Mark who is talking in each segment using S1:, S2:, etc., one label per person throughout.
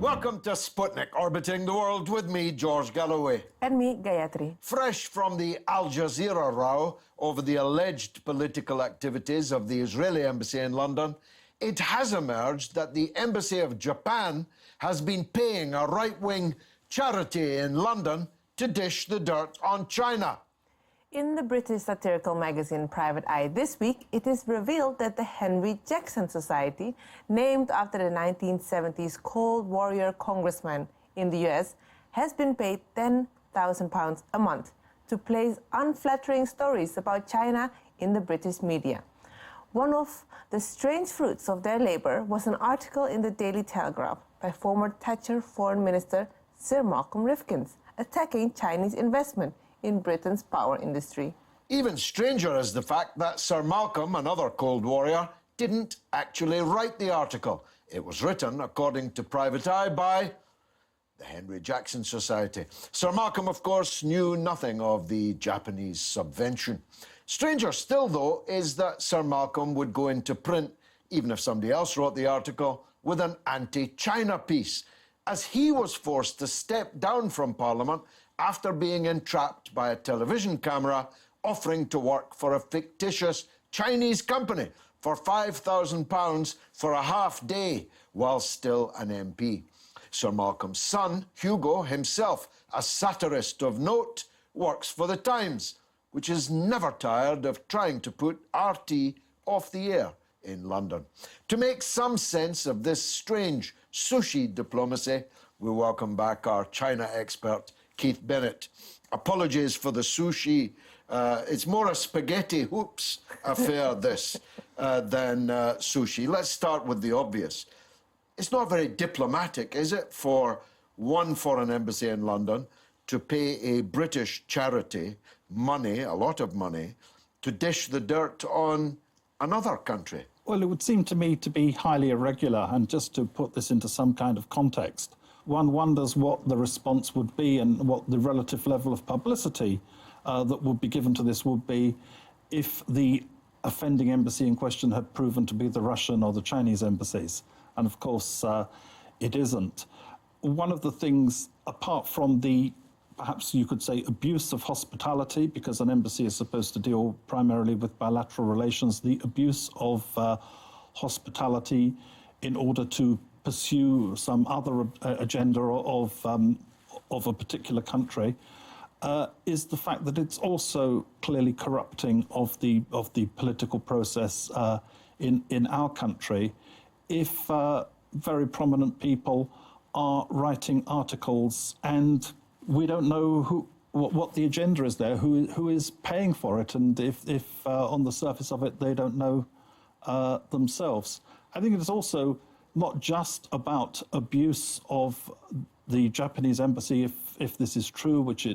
S1: Welcome to Sputnik, orbiting the world with me, George Galloway.
S2: And me, Gayatri.
S1: Fresh from the Al Jazeera row over the alleged political activities of the Israeli embassy in London, it has emerged that the embassy of Japan has been paying a right-wing charity in London to dish the dirt on China.
S2: In the British satirical magazine Private Eye this week, it is revealed that the Henry Jackson Society, named after the 1970s Cold Warrior congressman in the US, has been paid £10,000 a month to place unflattering stories about China in the British media. One of the strange fruits of their labor was an article in the Daily Telegraph by former Thatcher Foreign Minister Sir Malcolm Rifkins, attacking Chinese investment in Britain's power industry.
S1: Even stranger is the fact that Sir Malcolm, another Cold Warrior, didn't actually write the article. It was written, according to Private Eye, by the Henry Jackson Society. Sir Malcolm, of course, knew nothing of the Japanese subvention. Stranger still, though, is that Sir Malcolm would go into print, even if somebody else wrote the article, with an anti-China piece, as he was forced to step down from Parliament after being entrapped by a television camera offering to work for a fictitious Chinese company for £5,000 for a half day while still an MP. Sir Malcolm's son, Hugo, himself a satirist of note, works for The Times, which is never tired of trying to put RT off the air in London. To make some sense of this strange sushi diplomacy, we welcome back our China expert, Keith Bennett. Apologies for the sushi. It's more a spaghetti hoops affair, this, than sushi. Let's start with the obvious. It's not very diplomatic, is it, for one foreign embassy in London to pay a British charity money, a lot of money, to dish the dirt on another country?
S3: Well, it would seem to me to be highly irregular, and just to put this into some kind of context, one wonders what the response would be and what the relative level of publicity that would be given to this would be if the offending embassy in question had proven to be the Russian or the Chinese embassies. And of course, it isn't. One of the things, apart from the, perhaps you could say, abuse of hospitality, because an embassy is supposed to deal primarily with bilateral relations, the abuse of hospitality in order to pursue some other agenda of a particular country, is the fact that it's also clearly corrupting of the political process in our country. If very prominent people are writing articles and we don't know what the agenda is there, who is paying for it, and if on the surface of it they don't know themselves. I think it's also not just about abuse of the Japanese embassy, if this is true, which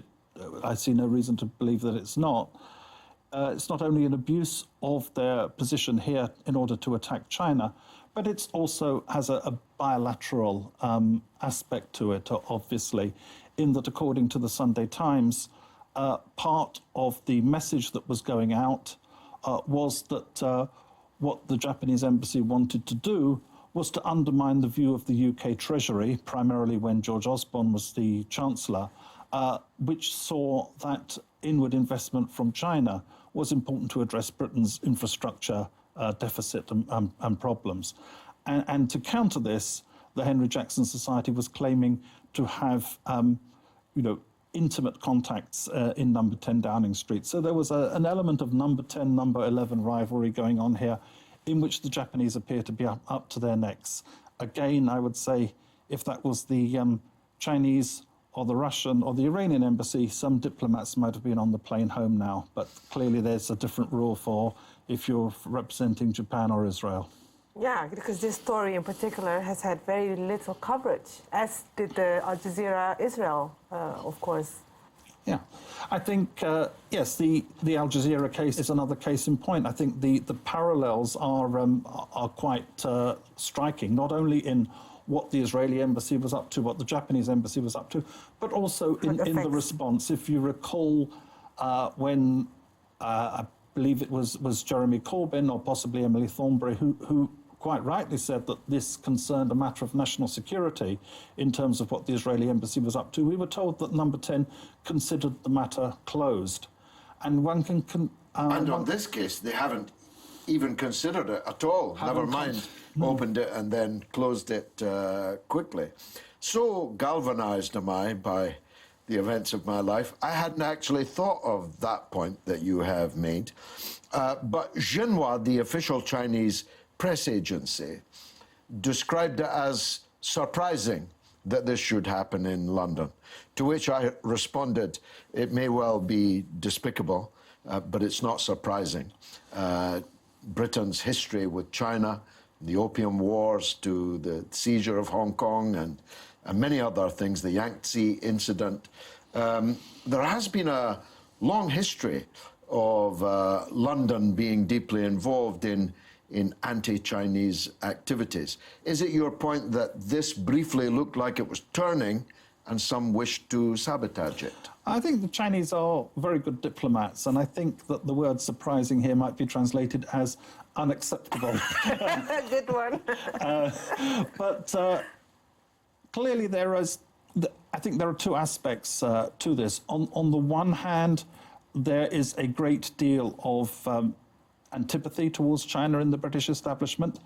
S3: I see no reason to believe that it's not. It's not only an abuse of their position here in order to attack China, but it also has a bilateral aspect to it, obviously, in that, according to the Sunday Times, part of the message that was going out was that what the Japanese embassy wanted to do was to undermine the view of the UK Treasury, primarily when George Osborne was the Chancellor, which saw that inward investment from China was important to address Britain's infrastructure deficit and problems. And to counter this, the Henry Jackson Society was claiming to have, intimate contacts in number 10 Downing Street. So there was an element of number 10, number 11 rivalry going on here, in which the Japanese appear to be up to their necks. Again, I would say, if that was the Chinese or the Russian or the Iranian embassy, some diplomats might have been on the plane home now. But clearly there's a different rule for if you're representing Japan or Israel.
S2: Yeah, because this story in particular has had very little coverage, as did the Al Jazeera Israel, of course.
S3: Yeah, I think, yes, the Al Jazeera case is another case in point. I think the parallels are quite striking, not only in what the Israeli embassy was up to, what the Japanese embassy was up to, but also in the response. If you recall, when I believe it was Jeremy Corbyn or possibly Emily Thornberry who quite rightly said that this concerned a matter of national security in terms of what the Israeli embassy was up to, we were told that Number 10 considered the matter closed. And one can...
S1: and on this case, they haven't even considered it at all. Never mind, opened it and then closed it quickly. So galvanized am I by the events of my life, I hadn't actually thought of that point that you have made. But Xinhua, the official Chinese press agency, described it as surprising that this should happen in London, to which I responded, it may well be despicable, but it's not surprising. Britain's history with China, the Opium Wars to the seizure of Hong Kong and many other things, the Yangtze incident. There has been a long history of London being deeply involved in anti-Chinese activities. Is it your point that this briefly looked like it was turning and some wished to sabotage it?
S3: I think the Chinese are very good diplomats, and I think that the word surprising here might be translated as unacceptable.
S2: Good one.
S3: But clearly I think there are two aspects to this. On the one hand, there is a great deal of antipathy towards China in the British establishment.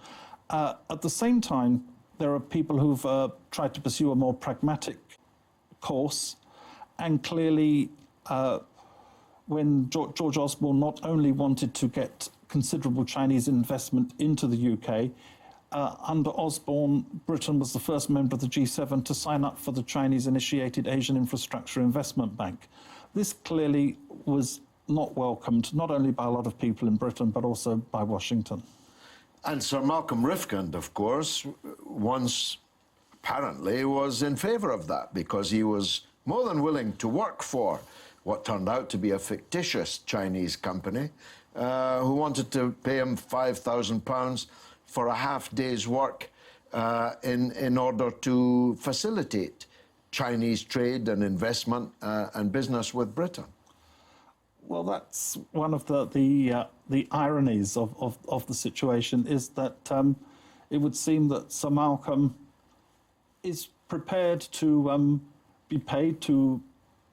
S3: At the same time, there are people who've tried to pursue a more pragmatic course, and clearly when George Osborne not only wanted to get considerable Chinese investment into the UK, under Osborne, Britain was the first member of the G7 to sign up for the Chinese-initiated Asian Infrastructure Investment Bank. This clearly was not welcomed, not only by a lot of people in Britain, but also by Washington.
S1: And Sir Malcolm Rifkind, of course, once apparently was in favour of that, because he was more than willing to work for what turned out to be a fictitious Chinese company who wanted to pay him £5,000 for a half-day's work in order to facilitate Chinese trade and investment and business with Britain.
S3: Well, that's one of the ironies of the situation, is that it would seem that Sir Malcolm is prepared to be paid to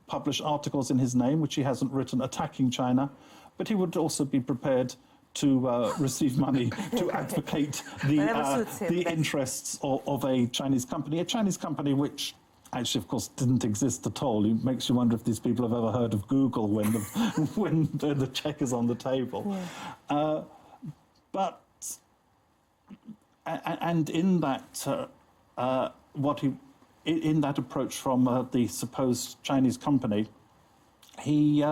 S3: publish articles in his name, which he hasn't written, attacking China, but he would also be prepared to receive money to advocate the interests of a Chinese company which actually, of course, didn't exist at all. It makes you wonder if these people have ever heard of Google when the check is on the table. Yeah. And in that, in that approach from the supposed Chinese company, he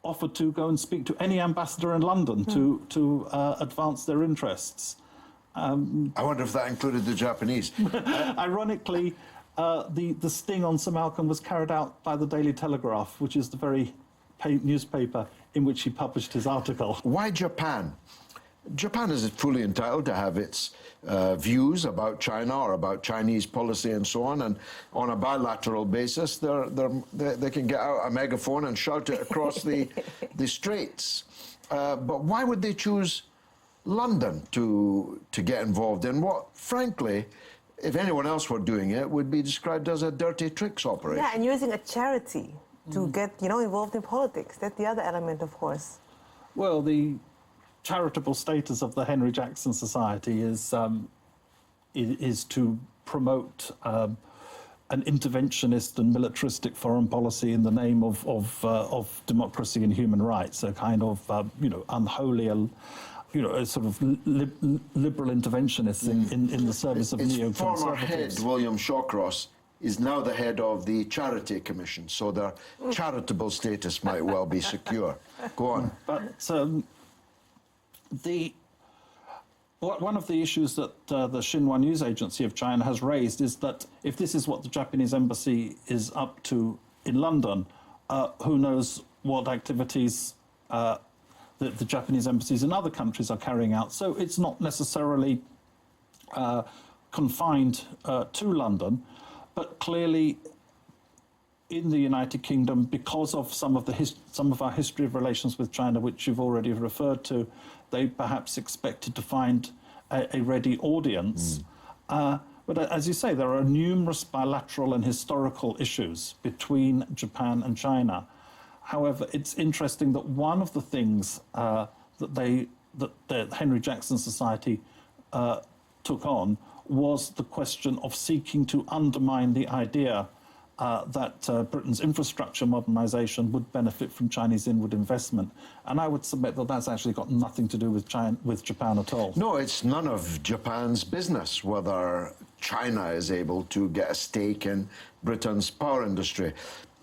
S3: offered to go and speak to any ambassador in London to advance their interests.
S1: I wonder if that included the Japanese.
S3: Ironically, the sting on Sir Malcolm was carried out by the Daily Telegraph, which is the very newspaper in which he published his article.
S1: Why Japan? Japan is fully entitled to have its views about China or about Chinese policy and so on, and on a bilateral basis, they can get out a megaphone and shout it across the straits. But why would they choose London to get involved in what, frankly, if anyone else were doing it, would be described as a dirty tricks operation?
S2: Yeah, and using a charity to get, involved in politics. That's the other element, of course.
S3: Well, the charitable status of the Henry Jackson Society is to promote an interventionist and militaristic foreign policy in the name of democracy and human rights, a kind of unholy, a sort of liberal interventionists in the service of neoconservatives.
S1: Former head William Shawcross is now the head of the Charity Commission, so their charitable status might well be secure. Go on.
S3: But One of the issues that the Xinhua news agency of China has raised is that if this is what the Japanese embassy is up to in London, who knows what activities the Japanese embassies in other countries are carrying out. So it's not necessarily confined to London, but clearly in the United Kingdom, because of some of our history of relations with China, which you've already referred to, they perhaps expected to find a ready audience. But as you say, there are numerous bilateral and historical issues between Japan and China. However, it's interesting that one of the things that the Henry Jackson Society took on was the question of seeking to undermine the idea that Britain's infrastructure modernisation would benefit from Chinese inward investment. And I would submit that that's actually got nothing to do with Japan at all.
S1: No, it's none of Japan's business whether China is able to get a stake in Britain's power industry.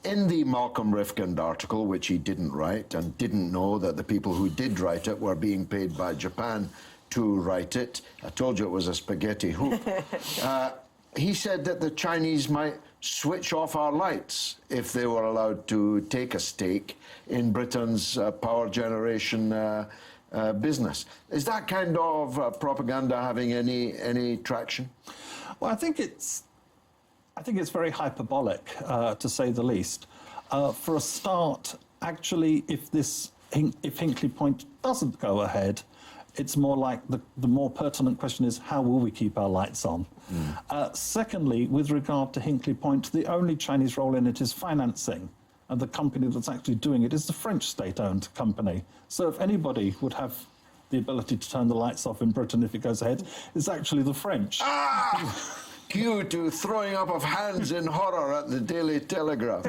S1: In the Malcolm Rifkind article, which he didn't write and didn't know that the people who did write it were being paid by Japan to write it, I told you it was a spaghetti hoop, he said that the Chinese might switch off our lights if they were allowed to take a stake in Britain's power generation business. Is that kind of propaganda having any traction?
S3: Well, I think it's very hyperbolic, to say the least. For a start, actually, if Hinkley Point doesn't go ahead, it's more like the more pertinent question is, how will we keep our lights on? Secondly, with regard to Hinkley Point, the only Chinese role in it is financing, and the company that's actually doing it is the French state-owned company. So if anybody would have the ability to turn the lights off in Britain if it goes ahead, it's actually the French.
S1: Cue to throwing up of hands in horror at the Daily Telegraph.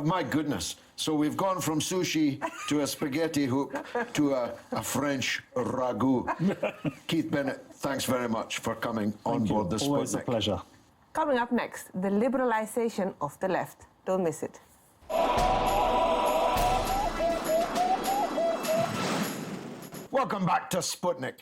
S1: My goodness. So we've gone from sushi to a spaghetti hoop to a French ragout. Keith Bennett, thanks very much for coming on board the Sputnik.
S3: Always a pleasure.
S2: Coming up next, the liberalization of the left. Don't miss it.
S1: Welcome back to Sputnik.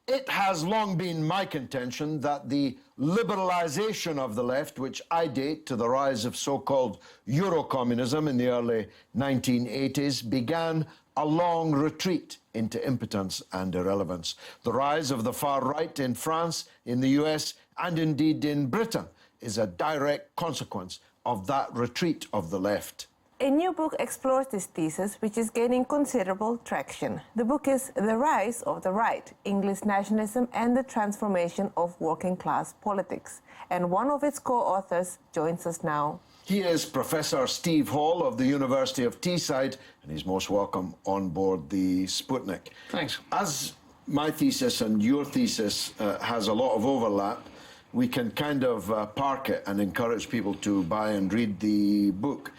S1: It has long been my contention that the liberalization of the left, which I date to the rise of so-called Euro-communism in the early 1980s, began a long retreat into impotence and irrelevance. The rise of the far right in France, in the US, and indeed in Britain is a direct consequence of that retreat of the left.
S2: A new book explores this thesis, which is gaining considerable traction. The book is The Rise of the Right, English Nationalism and the Transformation of Working-Class Politics. And one of its co-authors joins us now.
S1: He is Professor Steve Hall of the University of Teeside, and he's most welcome on board the Sputnik.
S4: Thanks.
S1: As my thesis and your thesis has a lot of overlap, we can kind of park it and encourage people to buy and read the book.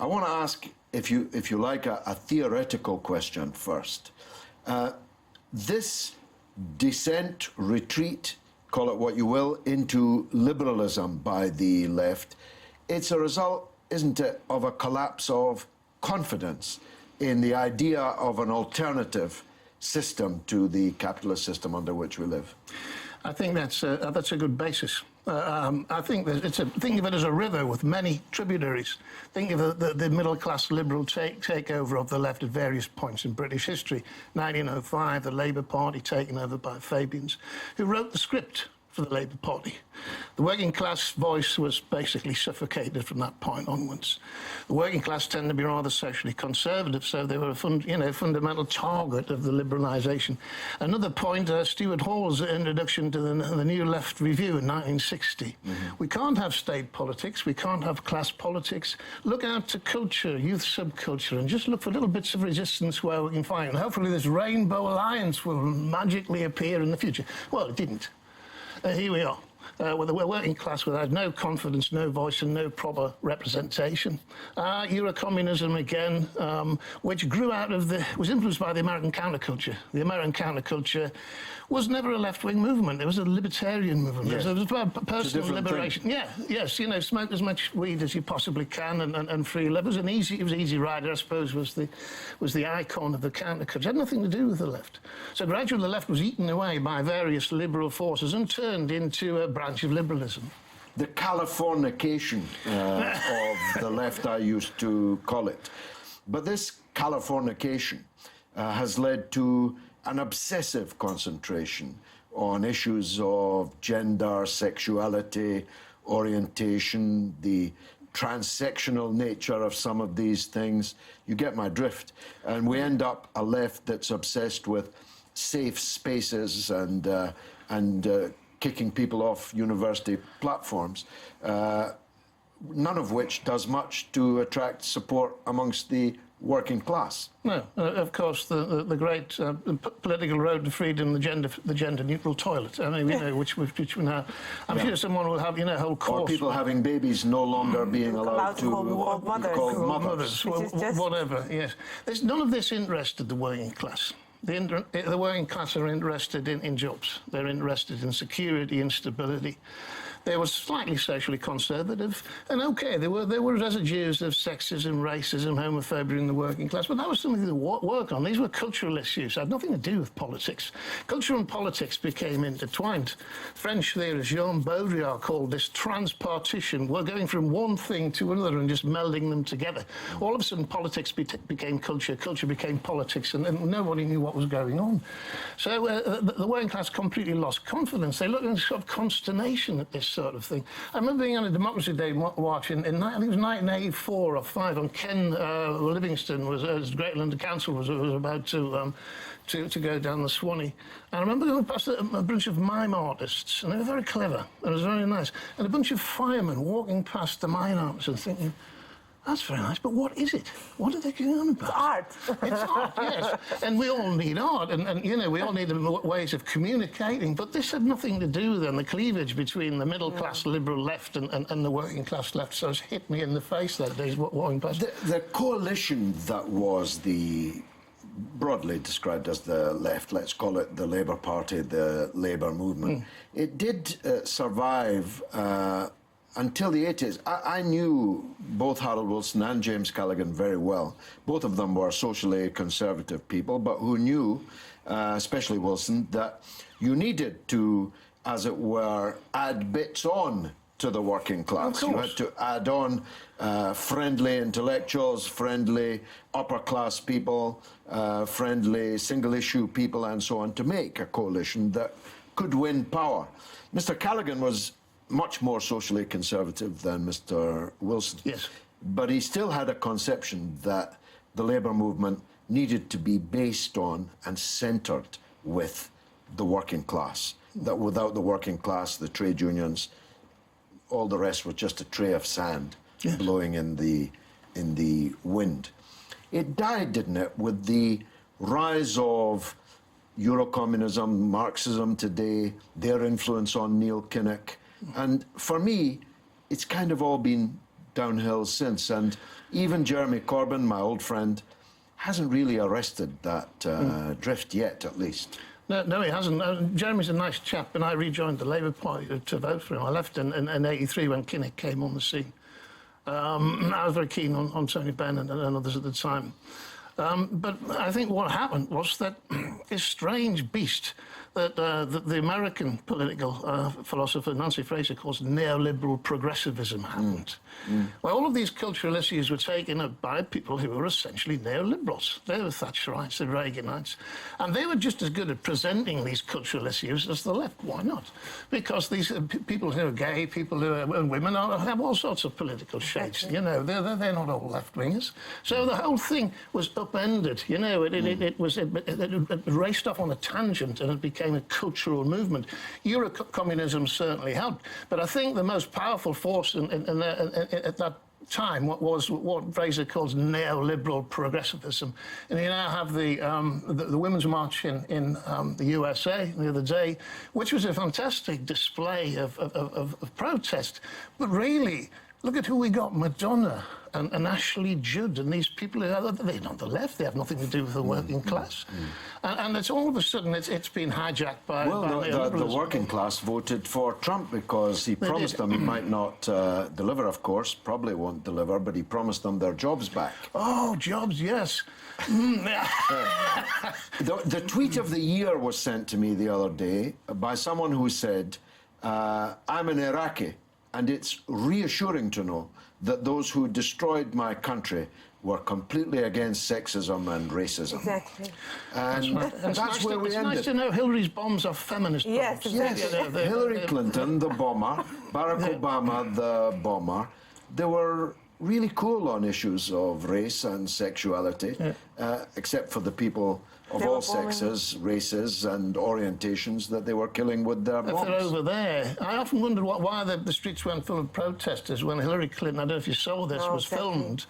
S1: I want to ask, if you like, a theoretical question first. This descent, retreat, call it what you will, into liberalism by the left, it's a result, isn't it, of a collapse of confidence in the idea of an alternative system to the capitalist system under which we live?
S4: I think that's a good basis. I think think of it as a river with many tributaries. Think of the middle-class liberal takeover of the left at various points in British history. 1905, the Labour Party taken over by Fabians, who wrote the script for the Labour Party. The working class voice was basically suffocated from that point onwards. The working class tend to be rather socially conservative, so they were a fundamental target of the liberalisation. Another point, Stuart Hall's introduction to the New Left Review in 1960. We can't have state politics, we can't have class politics. Look out to culture, youth subculture, and just look for little bits of resistance where we can find. And hopefully this rainbow alliance will magically appear in the future. Well, it didn't. Here we are. with a working class without no confidence, no voice, and no proper representation. Euro-communism again, which grew out of was influenced by the American counterculture. The American counterculture was never a left-wing movement. It was a libertarian movement.
S1: Yes.
S4: It was about personal liberation.
S1: Thing.
S4: Yeah, yes, smoke as much weed as you possibly can and free love. It was Easy Rider, I suppose, was the icon of the counterculture. It had nothing to do with the left. So gradually the left was eaten away by various liberal forces and turned into a branch of liberalism.
S1: The Californication of the left, I used to call it. But this Californication has led to an obsessive concentration on issues of gender, sexuality, orientation, the transsectional nature of some of these things. You get my drift. And we end up a left that's obsessed with safe spaces and kicking people off university platforms, none of which does much to attract support amongst the working class.
S4: No, of course, the great political road to freedom, the gender-neutral toilet. I mean, which we now. I'm sure someone will have, whole course.
S1: Or people having babies no longer being allowed to be called mothers.
S4: Whatever. Yes, none of this interested the working class. The working class are interested in jobs. They're interested in security and stability. They were slightly socially conservative, and okay, there were residues of sexism, racism, homophobia in the working class, but that was something to work on. These were cultural issues, had nothing to do with politics. Culture and politics became intertwined. French theorist Jean Baudrillard called this transpartition. We're going from one thing to another and just melding them together. All of a sudden, politics became culture, culture became politics, and nobody knew what was going on. So the working class completely lost confidence. They looked in sort of consternation at this sort of thing. I remember being on a Democracy Day watch in I think it was 1984 or 5, and Ken Livingstone as Great London Council was about to go down the Swanee. And I remember going past a bunch of mime artists, and they were very clever, and it was very nice. And a bunch of firemen walking past the mime artists and thinking, that's very nice, but what is it? What are they going on about?
S2: It's art.
S4: It's art, yes. And we all need art, and we all need ways of communicating, but this had nothing to do with the cleavage between the middle-class liberal left and the working-class left, so it hit me in the face that day walking past.
S1: The coalition that was broadly described as the left, let's call it the Labour Party, the Labour movement, it did survive until the 80s. I knew both Harold Wilson and James Callaghan very well. Both of them were socially conservative people, but who knew, especially Wilson, that you needed to, as it were, add bits on to the working class. You had to add on friendly intellectuals, friendly upper-class people, friendly single-issue people, and so on, to make a coalition that could win power. Mr. Callaghan was much more socially conservative than Mr. Wilson.
S4: Yes.
S1: But he still had a conception that the Labour movement needed to be based on and centred with the working class. That without the working class, the trade unions, all the rest was just a tray of sand blowing in the wind. It died, didn't it, with the rise of Euro-communism, Marxism today, their influence on Neil Kinnock. And for me, it's kind of all been downhill since. And even Jeremy Corbyn, my old friend, hasn't really arrested that drift yet, at least.
S4: No, he hasn't. Jeremy's a nice chap, and I rejoined the Labour Party to vote for him. I left in 83 when Kinnock came on the scene. I was very keen on Tony Bennett and others at the time. But I think what happened was that this strange beast that the American political philosopher Nancy Fraser calls neoliberal progressivism happened. Well, all of these cultural issues were taken up by people who were essentially neoliberals. They were Thatcherites, the Reaganites, and they were just as good at presenting these cultural issues as the left. Why not? Because these people who are gay, people who are women, have all sorts of political shades. You know, they're not all left-wingers. So the whole thing was upended. You know, it raced off on a tangent, and it became a cultural movement. Euro-communism certainly helped, but I think the most powerful force at that time what Fraser calls neoliberal progressivism. And you now have the Women's March in the USA the other day, which was a fantastic display of protest. But really, look at who we got, Madonna and Ashley Judd and these people, they're not the left, they have nothing to do with the working class. And it's all of a sudden, it's been hijacked by
S1: the working class voted for Trump because he promised them he might not deliver, of course, probably won't deliver, but he promised them their jobs back.
S4: Oh, jobs, yes.
S1: The tweet of the year was sent to me the other day by someone who said, I'm an Iraqi, and it's reassuring to know that those who destroyed my country were completely against sexism and racism.
S2: Exactly.
S1: And that's where we ended.
S4: It's nice to know Hillary's bombs are feminist bombs.
S2: Yes, exactly.
S1: Yes, Hillary Clinton, the bomber, Barack Obama, the bomber, they were really cool on issues of race and sexuality, except for the people of all sexes, races and orientations that they were killing with their bombs.
S4: If they're over there, I often wondered why the streets went full of protesters when Hillary Clinton, I don't know if you saw this, was filmed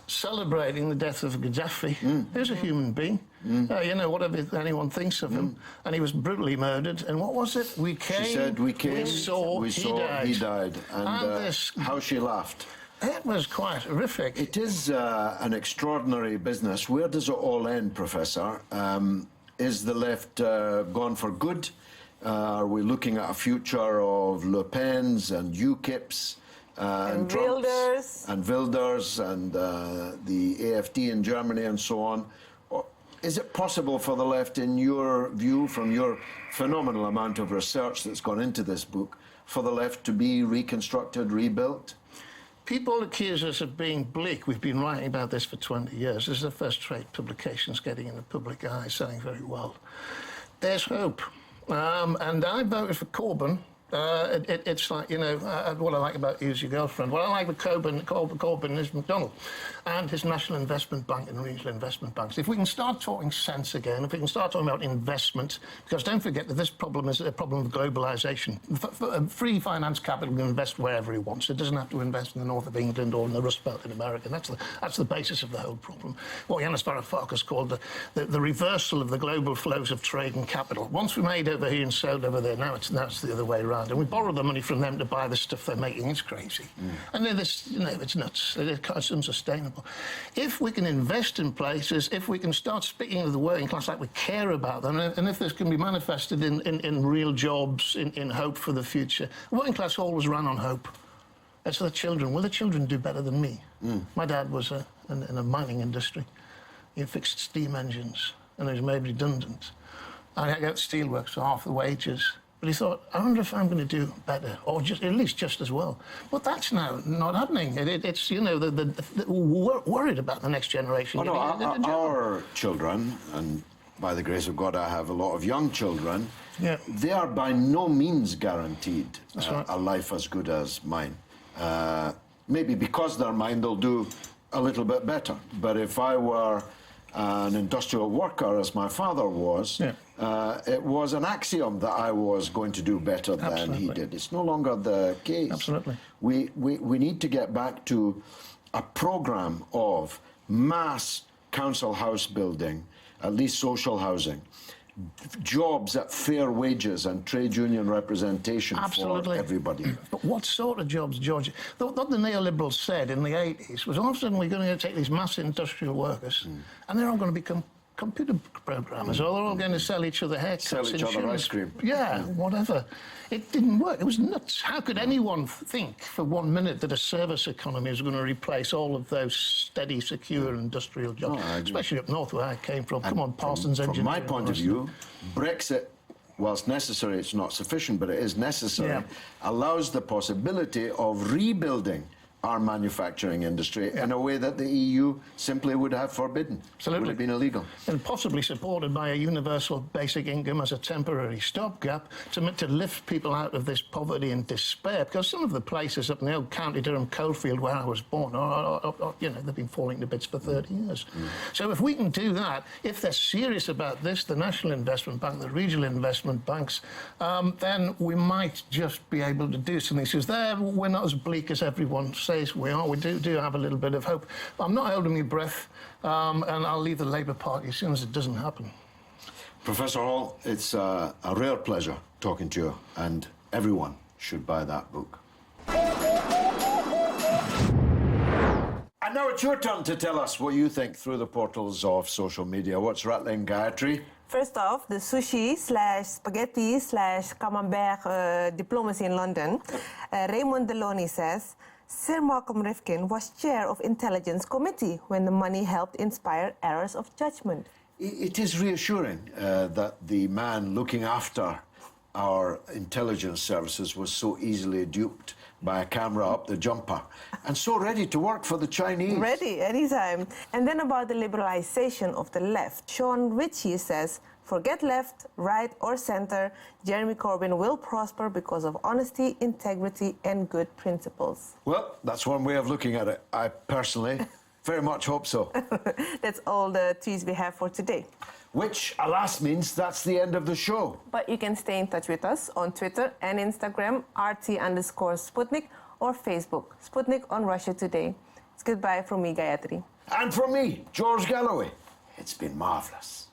S4: celebrating the death of Gaddafi. He's a human being. You know, whatever anyone thinks of him. And he was brutally murdered. And what was it? We came,
S1: She said, we came,
S4: we saw, he died.
S1: And how she laughed.
S4: It was quite horrific.
S1: It is an extraordinary business. Where does it all end, Professor? Is the left gone for good? Are we looking at a future of Le Pen's and UKIP's and
S2: Wilders
S1: and Wilders and the AfD in Germany and so on? Or is it possible for the left, in your view, from your phenomenal amount of research that's gone into this book, for the left to be reconstructed, rebuilt?
S4: People accuse us of being bleak. We've been writing about this for 20 years. This is the first-rate publications getting in the public eye, selling very well. There's hope. And I voted for Corbyn. It's like, you know, what I like about you is your girlfriend. What I like with Corbyn is McDonald and his National Investment Bank and regional investment banks. If we can start talking sense again, if we can start talking about investment, because don't forget that this problem is a problem of globalisation. Free finance capital can invest wherever he wants. It doesn't have to invest in the north of England or in the Rust Belt in America. That's the basis of the whole problem. What Yanis Varoufakis called the reversal of the global flows of trade and capital. Once we made over here and sold over there, now it's the other way around. And we borrow the money from them to buy the stuff they're making. It's crazy. And then this, you know, it's nuts. It's unsustainable. If we can invest in places, if we can start speaking to the working class like we care about them, and if this can be manifested in real jobs, in hope for the future. The working class always ran on hope. That's the children. Will the children do better than me? My dad was in a mining industry. He fixed steam engines, and he was made redundant. I got steelworks for half the wages. But he thought, I wonder if I'm going to do better, or just at least just as well. But that's now not happening. It's, you know, we're worried about the next generation.
S1: Oh, no, our children, and by the grace of God, I have a lot of young children, they are by no means guaranteed a life as good as mine. Maybe because they're mine, they'll do a little bit better. But if I were an industrial worker, as my father was, it was an axiom that I was going to do better than he did. It's no longer the case.
S4: Absolutely.
S1: We need to get back to a programme of mass council house building, at least social housing, jobs at fair wages and trade union representation for everybody.
S4: But what sort of jobs, George? What the neoliberals said in the 80s was all of a sudden we're going to take these mass industrial workers and they're all going to become computer programmers, or they're all going to sell each other haircuts.
S1: Sell each other ice cream.
S4: Yeah, whatever. It didn't work. It was nuts. How could anyone think for 1 minute that a service economy was going to replace all of those steady, secure industrial jobs, especially up north where I came from? Come on, Parsons Engineering.
S1: From my point of view, Brexit, whilst necessary, it's not sufficient, but it is necessary, allows the possibility of rebuilding our manufacturing industry in a way that the EU simply would have forbidden.
S4: Absolutely.
S1: Would have been illegal.
S4: And possibly supported by a universal basic income as a temporary stopgap to lift people out of this poverty and despair. Because some of the places up in the old County Durham coalfield where I was born, you know, they've been falling to bits for 30 years. So if we can do that, if they're serious about this, the National Investment Bank, the regional investment banks, then we might just be able to do something. Because there, we're not as bleak as everyone says we are. We do have a little bit of hope. I'm not holding my breath, and I'll leave the Labour Party as soon as it doesn't happen.
S1: Professor Hall, it's a rare pleasure talking to you, and everyone should buy that book. And now it's your turn to tell us what you think through the portals of social media. What's rattling, Gayatri?
S2: First off, the sushi/spaghetti/camembert diplomacy in London. Raymond Deloney says, Sir Malcolm Rifkin was chair of Intelligence Committee when the money helped inspire errors of judgment.
S1: It is reassuring that the man looking after our intelligence services was so easily duped by a camera up the jumper and so ready to work for the Chinese.
S2: Ready, anytime. And then about the liberalization of the left. Sean Ritchie says, forget left, right or center, Jeremy Corbyn will prosper because of honesty, integrity and good principles.
S1: Well, that's one way of looking at it. I personally very much hope so.
S2: That's all the tweets we have for today.
S1: Which, alas, means that's the end of the show.
S2: But you can stay in touch with us on Twitter and Instagram, RT_Sputnik, or Facebook, Sputnik on Russia Today. It's goodbye from me, Gayatri.
S1: And from me, George Galloway. It's been marvellous.